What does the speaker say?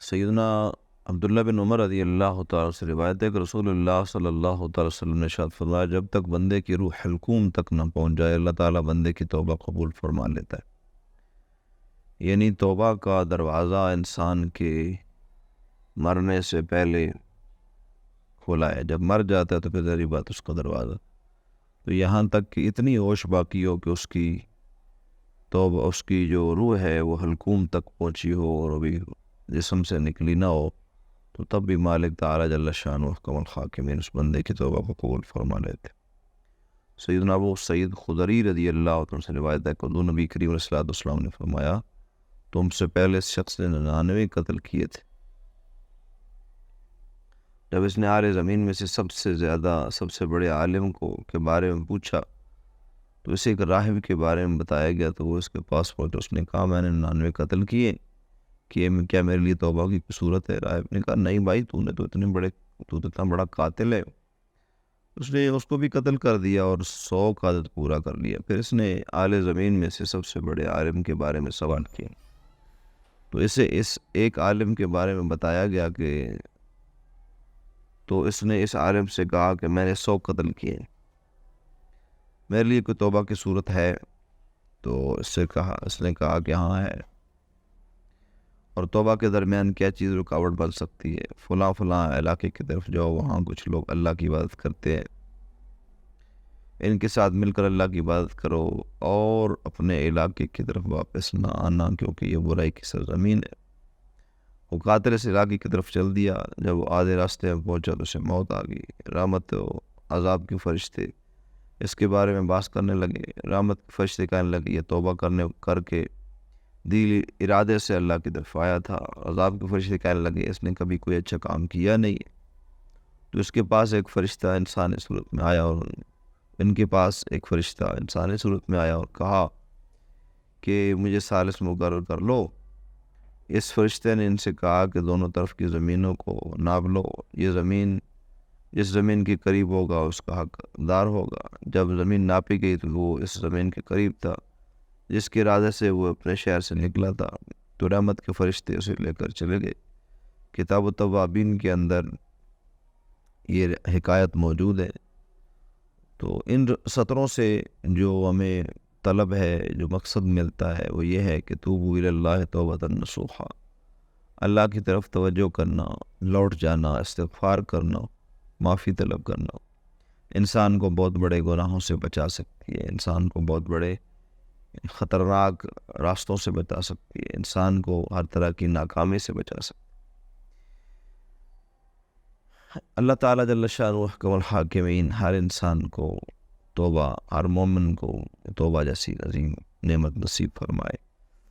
سیدنا عبداللہ بن عمر رضی اللہ تعالیٰ سے روایت ہے کہ رسول اللہ صلی اللہ تعالیٰ وسلم نے ارشاد فرمایا، جب تک بندے کی روح حلقوم تک نہ پہنچ جائے اللہ تعالیٰ بندے کی توبہ قبول فرما لیتا ہے۔ یعنی توبہ کا دروازہ انسان کے مرنے سے پہلے کھولا ہے، جب مر جاتا ہے تو پھر ظاہری بات اس کا دروازہ، تو یہاں تک کہ اتنی ہوش باقی ہو کہ اس کی توبہ، اس کی جو روح ہے وہ حلقوم تک پہنچی ہو اور ابھی جسم سے نکلی نہ ہو، تو تب بھی مالک تعالیٰ جل شانہ احکم الحاکمین اس بندے کی توبہ کو قبول فرما لیتے۔ سیدنا ابو سعید خدری رضی اللہ عنہ سے روایت ہے کہ حضور نبی کریم علیہ الصلوۃ والسلام نے فرمایا، تم سے پہلے اس شخص نے 99 قتل کیے تھے۔ جب اس نے آل زمین میں سے سب سے زیادہ، سب سے بڑے عالم کے بارے میں پوچھا تو اسے ایک راہب کے بارے میں بتایا گیا، تو وہ اس کے پاس پہنچا، اس نے کہا میں نے 99 قتل کیے، کہ کیا میرے لیے توبہ کی کوئی صورت ہے؟ راہب نے کہا نہیں بھائی، تو اتنا بڑا قاتل ہے۔ اس نے اس کو بھی قتل کر دیا اور 100 کا عدد پورا کر لیا۔ پھر اس نے آل زمین میں سے سب سے بڑے عالم کے بارے میں سوال کیا، تو اسے اس ایک عالم کے بارے میں بتایا گیا کہ تو اس نے اس عالم سے کہا کہ میں نے 100 قتل کیے، میرے لیے کوئی توبہ کی صورت ہے؟ تو اس نے کہا کہ ہاں ہے۔ اور توبہ کے درمیان کیا چیز رکاوٹ بن سکتی ہے؟ فلاں علاقے کی طرف جاؤ، وہاں کچھ لوگ اللہ کی عبادت کرتے ہیں، ان کے ساتھ مل کر اللہ کی عبادت کرو، اور اپنے علاقے کی طرف واپس نہ آنا کیونکہ یہ برائی کی سرزمین ہے۔ وہ قاتل اس علاقے کی طرف چل دیا، جب وہ آدھے راستے میں پہنچا تو اسے موت آ گئی۔ رحمت و عذاب کے فرشتے اس کے بارے میں بحث کرنے لگے۔ رحمت کے فرشتے کہنے لگے یہ توبہ کر کے دل ارادے سے اللہ کی طرف آیا تھا۔ عذاب کے فرشتے کہنے لگے اس نے کبھی کوئی اچھا کام کیا نہیں۔ تو اس کے پاس ایک فرشتہ انسانی صورت میں آیا، اور ان کے پاس ایک فرشتہ انسانی صورت میں آیا اور کہا کہ مجھے ثالث مقرر کر لو۔ اس فرشتے نے ان سے کہا کہ دونوں طرف کی زمینوں کو ناپ لو، یہ زمین جس زمین کے قریب ہوگا اس کا حقدار ہوگا۔ جب زمین ناپی گئی تو وہ اس زمین کے قریب تھا جس کے ارادے سے وہ اپنے شہر سے نکلا تھا، تو رحمت کے فرشتے اسے لے کر چلے گئے۔ کتاب التوابین کے اندر یہ حکایت موجود ہے۔ تو ان سطروں سے جو ہمیں طلب ہے، جو مقصد ملتا ہے، وہ یہ ہے کہ توبوا الی اللہ توبۃ نصوحا، اللہ کی طرف توجہ کرنا، لوٹ جانا، استغفار کرنا، معافی طلب کرنا انسان کو بہت بڑے گناہوں سے بچا سکتی ہے، انسان کو بہت بڑے خطرناک راستوں سے بچا سکتی ہے، انسان کو ہر طرح کی ناکامی سے بچا سکتی ہے۔ اللہ تعالیٰ جل شانہ احکم الحاکمین ہر انسان کو توبہ، ہر مومن کو توبہ جیسی عظیم نعمت نصیب فرمائے۔